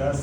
10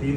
3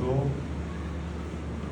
2,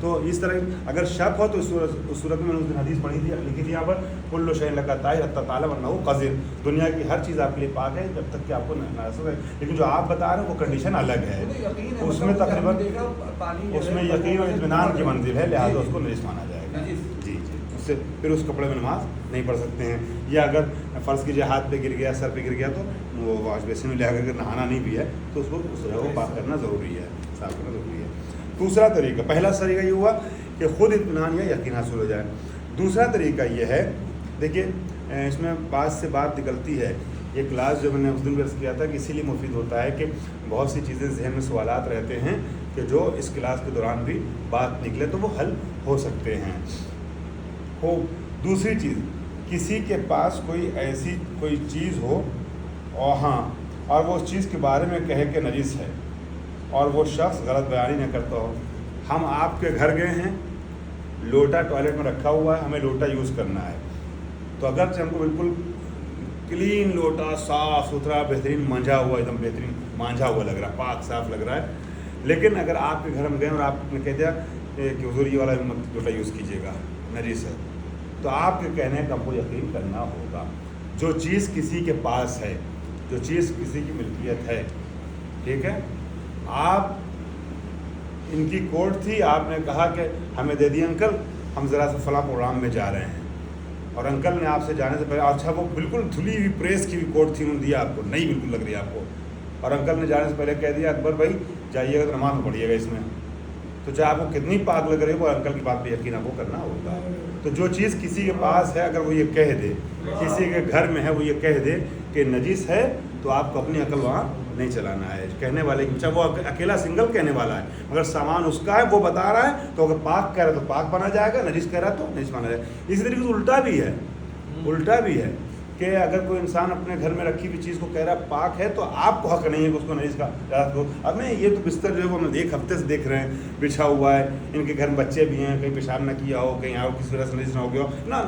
تو اس طرح اگر شک ہو تو اس صورت میں نے اس دن حدیث پڑھی تھی، لکھی تھی یہاں پر کل شیء لک طاہر حتی تعلم انہ قذر، دنیا کی ہر چیز آپ کے لیے پاک ہے جب تک کہ آپ کو نجاست ہے. لیکن جو آپ بتا رہے ہیں وہ کنڈیشن الگ ہے، اس میں تقریباً اس میں یقین اور اطمینان کی منزل ہے، لہٰذا اس کو نجس مانا جائے گا. جی اس سے پھر اس کپڑے میں نماز نہیں پڑھ سکتے ہیں. یا اگر فرض کیجیے ہاتھ پہ گر گیا، سر پہ گر گیا، تو وہ واش بیسن میں لے کر نہانا نہیں بھی ہے تو اس کو اس جگہ کو پاک کرنا ضروری ہے، صاف کرنا ضروری ہے. دوسرا طریقہ، پہلا طریقہ یہ ہوا کہ خود اطمینان یا یقین حاصل ہو جائے. دوسرا طریقہ یہ ہے، دیکھیے اس میں بات سے بات نکلتی ہے. یہ کلاس جو میں نے اس دن بھی عرض کیا تھا کہ اسی لیے مفید ہوتا ہے کہ بہت سی چیزیں ذہن میں سوالات رہتے ہیں کہ جو اس کلاس کے دوران بھی بات نکلے تو وہ حل ہو سکتے ہیں. دوسری چیز، کسی کے پاس کوئی ایسی کوئی چیز ہو اور وہ اس چیز کے بارے میں کہے کہ نجس ہے اور وہ شخص غلط بیانی نہ کرتا ہو. ہم آپ کے گھر گئے ہیں، لوٹا ٹوائلٹ میں رکھا ہوا ہے، ہمیں لوٹا یوز کرنا ہے، تو اگرچہ ہم کو بالکل کلین لوٹا، صاف ستھرا، بہترین مانجھا ہوا، ایک دم بہترین مانجھا ہوا لگ رہا ہے، پاک صاف لگ رہا ہے، لیکن اگر آپ کے گھر ہم گئے اور آپ نے کہہ دیا کہ حضور یہ والا لوٹا یوز کیجیے گا، نجس ہے، تو آپ کے کہنے کا ہم کو یقین کرنا ہوگا. جو چیز کسی کے پاس ہے، جو چیز کسی کی ملکیت ہے، ٹھیک ہے، آپ ان کی کوٹ تھی، آپ نے کہا کہ ہمیں دے دی انکل، ہم ذرا سے فلاں پروگرام میں جا رہے ہیں، اور انکل نے آپ سے جانے سے پہلے، اچھا وہ بالکل دھلی ہوئی پریس کی بھی کوٹ تھی، انہوں نے دیا آپ کو، نئی بالکل لگ رہی ہے آپ کو، اور انکل نے جانے سے پہلے کہہ دیا اکبر بھائی جائیے گا تو نماز میں پڑھیے گا اس میں، تو چاہے آپ کو کتنی پاک لگ رہی ہے وہ انکل کی بات پہ یقین آپ کو کرنا ہوگا. تو جو چیز کسی کے پاس ہے، اگر وہ یہ کہہ دے، کسی کے گھر میں ہے، وہ یہ کہہ دے کہ نجس ہے، تو آپ کو اپنی عقل وہاں نہیں چلانا ہے. کہنے والے کی، چاہے وہ اکیلا سنگل کہنے والا ہے، اگر سامان اس کا ہے، وہ بتا رہا ہے، تو اگر پاک کہہ رہا ہے تو پاک مانا جائے گا، نجس کہہ رہا ہے تو نجس مانا جائے گا. اسی طریقے سے الٹا بھی ہے کہ اگر کوئی انسان اپنے گھر میں رکھی ہوئی چیز کو کہہ رہا ہے پاک ہے، تو آپ کو حق نہیں ہے کہ اس کو نجس کا اجازت دو. اب میں یہ تو بستر جو ہے وہ ہم ایک ہفتے سے دیکھ رہے ہیں بچھا ہوا ہے، ان کے گھر میں بچے بھی ہیں، کہیں پیشاب نہ کیا ہو، کہیں آؤ کسی وجہ سے نجس نہ ہو گیا ہو، نہ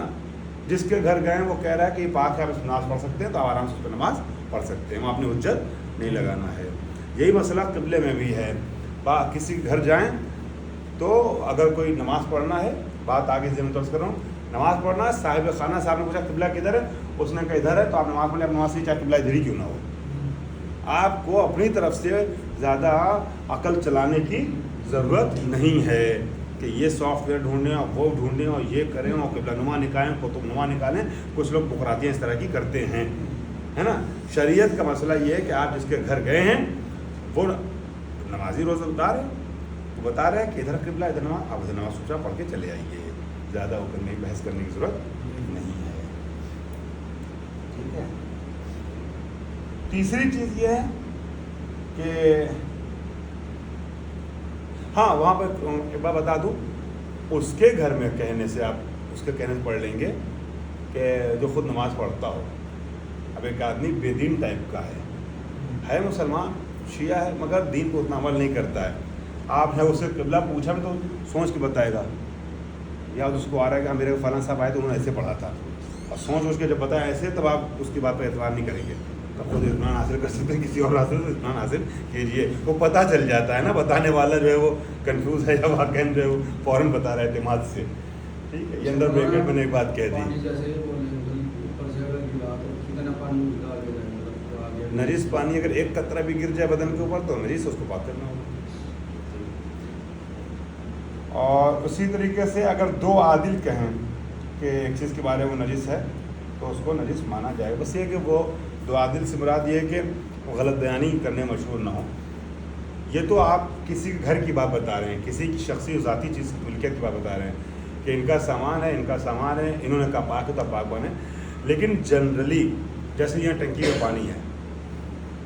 جس کے گھر گئے ہیں وہ کہہ رہا ہے کہ یہ پاک ہے، آپ اس میں نماز پڑھ سکتے ہیں، تو آپ آرام سے اس پہ نماز پڑھ سکتے ہیں، وہاں اپنی حجت نہیں لگانا ہے. یہی مسئلہ قبلے میں بھی ہے. کسی کے گھر جائیں تو اگر کوئی نماز پڑھنا ہے، بات آگے سے میں طرز کر رہا ہوں، نماز پڑھنا ہے، صاحب خانہ صاحب نے پوچھا قبلہ کدھر ہے، اس نے کہا ادھر ہے، تو آپ نماز پڑھ لیں، آپ نماز سے چاہے قبلہ ادھر ہی کیوں نہ ہو. آپ کو اپنی طرف سے زیادہ عقل چلانے کی ضرورت نہیں ہے کہ یہ سافٹ ویئر ڈھونڈیں اور وہ ڈھونڈیں اور یہ کریں اور قبلہ نما نکالیں، قطب نما نکالیں. کچھ لوگ بکراتیاں اس طرح کی کرتے ہیں، ہے نا. شریعت کا مسئلہ یہ ہے کہ آپ جس کے گھر گئے ہیں وہ نمازی روزہ دار ہے، وہ بتا رہے ہیں کہ ادھر قبلہ ادھر نماز، آپ ادھر نماز سوچا پڑھ کے چلے آئیے، زیادہ ہو کر نہیں بحث کرنے کی ضرورت نہیں ہے. ٹھیک ہے. تیسری چیز یہ ہے کہ وہاں پہ ایک بات بتا دوں، اس کے گھر میں کہنے سے، آپ اس کے کہنے سے پڑھ لیں گے کہ جو خود نماز پڑھتا ہو. اب ایک آدمی بے دین ٹائپ کا ہے مسلمان، شیعہ ہے، مگر دین کو اتنا عمل نہیں کرتا ہے. آپ نے اس سے قبلہ پوچھا بھی تو سوچ کے بتائے گا، یا اس کو آ رہا ہے کہ میرے فلاں صاحب آئے تو انہوں نے ایسے پڑھا تھا، اور سوچ کے جب بتایا ایسے، تب آپ اس کی بات پہ اعتبار نہیں کریں گے. تب خود اطمینان حاصل کر سکتے ہیں، کسی اور حاصل اطمینان حاصل کیجیے. وہ پتہ چل جاتا ہے نا، بتانے والا جو ہے وہ کنفیوز ہے یا واقعی جو ہے وہ فوراً بتا رہا ہے اعتماد سے. ٹھیک ہے. یہ اندر بریکٹ میں نے ایک بات کہہ دی، نجس پانی اگر ایک قطرہ بھی گر جائے بدن کے اوپر تو نجس، اس کو پاک کرنا ہوگا. اور اسی طریقے سے اگر دو عادل کہیں کہ ایک چیز کے بارے میں وہ نجس ہے تو اس کو نجس مانا جائے. بس یہ کہ وہ دو عادل سے مراد یہ ہے کہ وہ غلط بیانی کرنے مشہور نہ ہو. یہ تو آپ کسی گھر کی بات بتا رہے ہیں، کسی کی شخصی و ذاتی چیز کی ملکیت کی بات بتا رہے ہیں کہ ان کا سامان ہے، ان کا سامان ہے، انہوں نے کہا پاک ہے تو پاک بنے. لیکن جنرلی جیسے یہاں ٹنکی کا پانی ہے،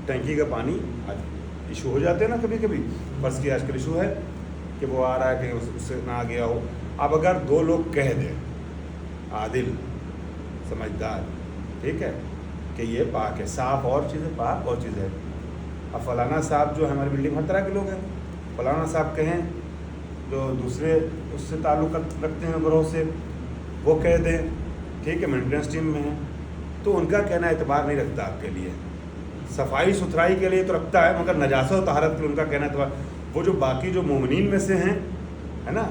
ٹنکی کا پانی ایشو ہو جاتے ہیں نا کبھی کبھی، بس کی آج کل ایشو ہے کہ وہ آ رہا ہے کہ اس سے نہ آ گیا ہو. اب اگر دو لوگ کہہ دیں، عادل سمجھدار، ٹھیک ہے، کہ یہ پاک ہے، صاف اور چیز ہے، پاک اور چیز ہے. اب فلانا صاحب جو ہماری بلڈنگ ہر طرح کے لوگ ہیں، فلانا صاحب کہیں جو دوسرے اس سے تعلق رکھتے ہیں گروہ سے، وہ کہہ دیں، ٹھیک ہے، مینٹیننس ٹیم میں ہیں، تو ان کا کہنا اعتبار نہیں رکھتا آپ کے لیے. صفائی ستھرائی کے لیے تو رکھتا ہے، مگر نجاست و طہارت کے لیے ان کا کہنا اعتبار. وہ جو باقی جو مومنین میں سے ہیں، ہے نا،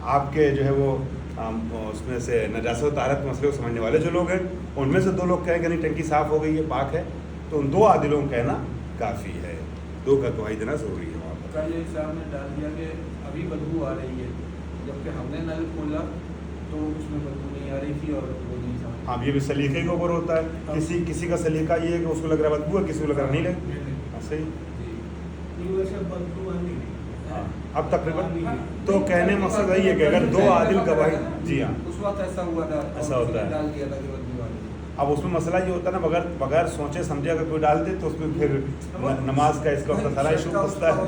آپ کے جو ہے وہ اس میں سے نجاست و طہارت کے مسئلے کو سمجھنے والے جو لوگ ہیں ان میں سے 2 لوگ کہیں کہ نہیں ٹنکی صاف ہو گئی ہے، پاک ہے، تو ان 2 عادلوں کا کہنا کافی ہے، 2 کا گواہی دینا ضروری ہے وہاں پر۔ کل ایک صاحب نے ڈال دیا کہ ابھی بدبو آ رہی ہے، جبکہ ہم نے نل کھولا تو اس میں بدبو نہیں آ رہی تھی اور وہ نہیں تھا۔ ہاں یہ بھی سلیقے کے اوپر ہوتا ہے، کسی کا سلیقہ یہ ہے کہ اس کو لگ رہا ہے بدبو ہے، کسی کو لگ رہا نہیں لگ، صحیح۔ اب تقریباً تو کہنے مقصد یہی ہے کہ اگر 2 عادل گواہی، جی ہاں اس وقت ایسا ہوا تھا، ایسا ہوتا ہے، ڈال دیا تھا کہ بدبو آ رہی ہے۔ اب اس میں مسئلہ یہ ہوتا ہے نا، بغیر سوچے سمجھے اگر کوئی ڈال دے تو اس میں پھر نماز کا اس کا خطرہ ایشو پھنستا ہے۔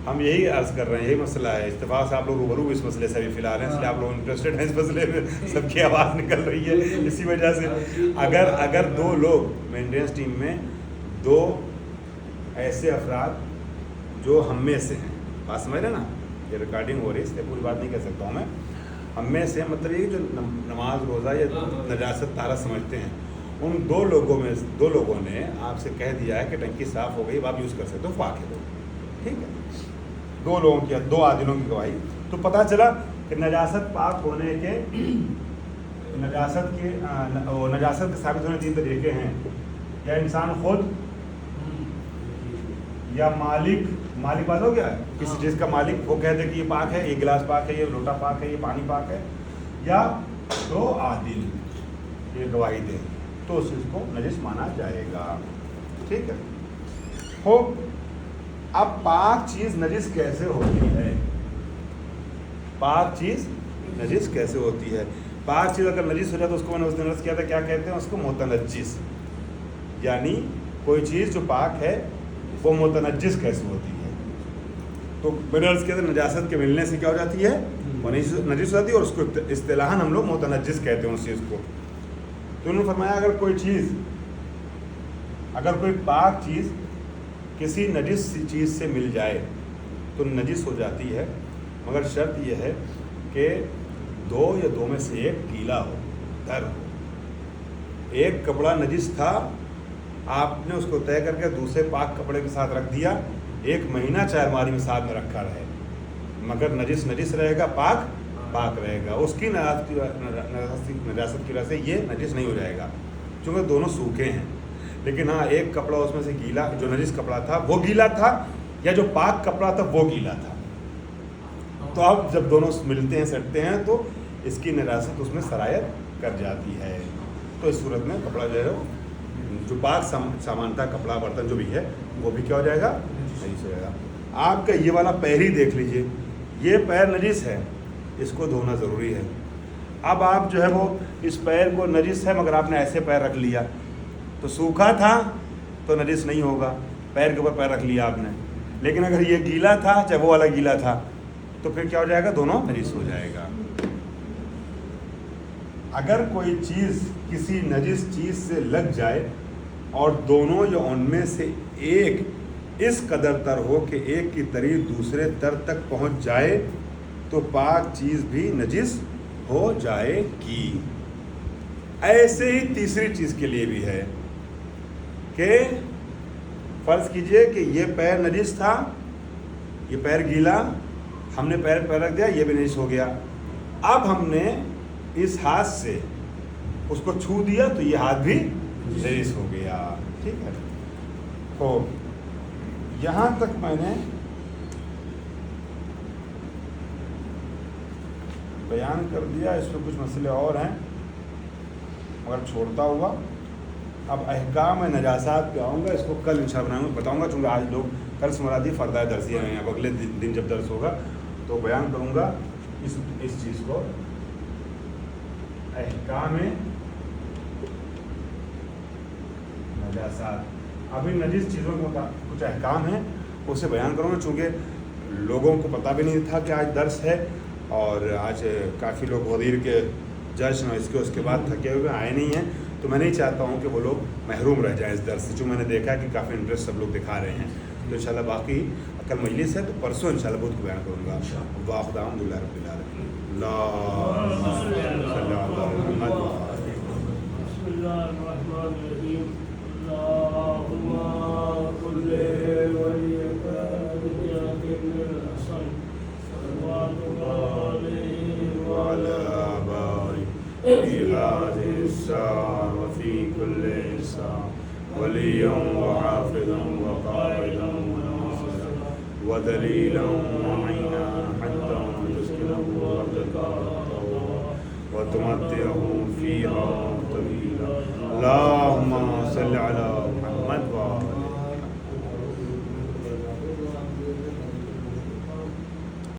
ہم یہی عرض کر رہے ہیں، یہی مسئلہ ہے، اتفاق سے آپ لوگ روبرو اس مسئلے سے بھی فی الحال ہیں، اس لیے آپ لوگ انٹرسٹڈ ہیں اس مسئلے میں، سب کی آواز نکل رہی ہے اسی وجہ سے۔ اگر 2 لوگ مینٹیننس ٹیم میں 2 ایسے افراد جو ہم میں سے ہیں، بات سمجھ رہے نا، یہ ریکارڈنگ ہو رہی ہے اس لیے پوری بات نہیں کہہ سکتا ہوں میں، ہم میں سے مطلب یہ جو نماز روزہ یا نجاست طہارت سمجھتے ہیں، ان 2 لوگوں نے آپ سے کہہ دیا ہے کہ ٹنکی صاف ہو گئی، اب آپ یوز کر سکتے ہو، پاک ہے، ٹھیک ہے، 2 لوگوں کی 2 عادلوں کی گواہی، تو پتہ چلا کہ نجاست پاک ہونے کے نجاست کے ثابت ہونے 3 طریقے ہیں، یا انسان خود، یا مالک بات ہو گیا ہے، کسی چیز کا مالک وہ کہتے کہ یہ پاک ہے، یہ گلاس پاک ہے، یہ لوٹا پاک ہے، یہ پانی پاک ہے، یا 2 عادل یہ گواہی دیں تو اس چیز کو نجس مانا جائے گا، ٹھیک ہے۔ ہو اب پاک چیز نجس کیسے ہوتی ہے؟ پاک چیز نجس کیسے ہوتی ہے؟ پاک چیز اگر نجس ہو جائے تو اس کو میں نے اس دن عرض کیا تھا، کیا کہتے ہیں اس کو؟ متنجس، یعنی کوئی چیز جو پاک ہے وہ متنجس کیسے ہوتی ہے؟ تو میں نے عرض کیا تھا نجاست کے ملنے سے کیا ہو جاتی ہے؟ وہ نجس ہو جاتی ہے، اور اس کو اصطلاحاً ہم لوگ متنجس کہتے ہیں اس چیز کو۔ تو انہوں نے فرمایا اگر کوئی پاک چیز کسی نجس چیز سے مل جائے تو نجس ہو جاتی ہے، مگر شرط یہ ہے کہ 2 یا 2 میں سے 1 گیلا ہو، تر ہو۔ ایک کپڑا نجس تھا، آپ نے اس کو طے کر کے دوسرے پاک کپڑے کے ساتھ رکھ دیا، 1 مہینہ چاہے الماری میں ساتھ میں رکھا رہے، مگر نجس رہے گا، پاک رہے گا، اس کی نجاست کی وجہ سے یہ نجس نہیں ہو جائے گا، چونکہ دونوں سوکھے ہیں۔ لیکن ہاں ایک کپڑا اس میں سے گیلا، جو نجس کپڑا تھا وہ گیلا تھا، یا جو پاک کپڑا تھا وہ گیلا تھا، تو اب جب دونوں ملتے ہیں سٹتے ہیں تو اس کی نجاست اس میں سرایت کر جاتی ہے۔ تو اس صورت میں کپڑا جو ہے جو پاک سامان تھا، کپڑا برتن جو بھی ہے، وہ بھی کیا ہو جائے گا؟ نجس ہو جائے گا۔ آپ کا یہ والا پیر ہی دیکھ لیجئے، یہ پیر نجس ہے، اس کو دھونا ضروری ہے۔ اب آپ جو ہے وہ اس پیر کو نجس ہے مگر آپ نے ایسے پیر رکھ لیا، تو سوکھا تھا تو نجس نہیں ہوگا، پیر کے اوپر پیر رکھ لیا آپ نے، لیکن اگر یہ گیلا تھا، چاہے وہ والا گیلا تھا، تو پھر کیا ہو جائے گا؟ دونوں نجس ہو جائے گا۔ اگر کوئی چیز کسی نجس چیز سے لگ جائے اور دونوں یا ان میں سے ایک اس قدر تر ہو کہ ایک کی تری دوسرے تر تک پہنچ جائے تو پاک چیز بھی نجس ہو جائے گی۔ ایسے ہی تیسری چیز کے لیے بھی ہے کہ فرض کیجئے کہ یہ پیر نجس تھا، یہ پیر گیلا، ہم نے پیر رکھ دیا، یہ بھی نجس ہو گیا، اب ہم نے اس ہاتھ سے اس کو چھو دیا تو یہ ہاتھ بھی نجس ہو گیا، ٹھیک ہے۔ تو یہاں تک میں نے بیان کر دیا، اس میں کچھ مسئلے اور ہیں مگر چھوڑتا ہوا۔ اب احکام نجاسات پہ آؤں گا، اس کو کل انشاءاللہ بتاؤں گا، چونکہ آج لوگ کل سے مرادی فردہ درسیہ ہیں، اب اگلے دن جب درس ہوگا تو بیان کروں گا اس چیز کو، احکام نجاسات۔ ابھی نجس چیزوں کے کچھ احکام ہیں، اسے بیان کروں گا، چونکہ لوگوں کو پتہ بھی نہیں تھا کہ آج درس ہے، اور آج کافی لوگ غدیر کے جشن اس کے بعد تھکے ہوئے آئے نہیں ہیں، تو میں نہیں چاہتا ہوں کہ وہ لوگ محروم رہ جائیں اس درس سے، چونکہ میں نے دیکھا کہ کافی انٹرسٹ سب لوگ دکھا رہے ہیں، تو انشاءاللہ باقی کل مجلس ہے تو پرسوں انشاءاللہ بہت کو بیان کروں گا۔ واخر الحمد للہ رب العالمین۔ اللہم صلی علی محمد۔ بسم اللہ الرحمن الرحیم۔ اللہم صل وسلم حسن صلواتك عليه وعلى آبائه في هذه الساعة وفي كل ساعة وليا وحافظا وقائدا وناصرا ودليلا ومعينا حتى تسكنه أرضك وتمتعه فيها طويلا. اللهم صل على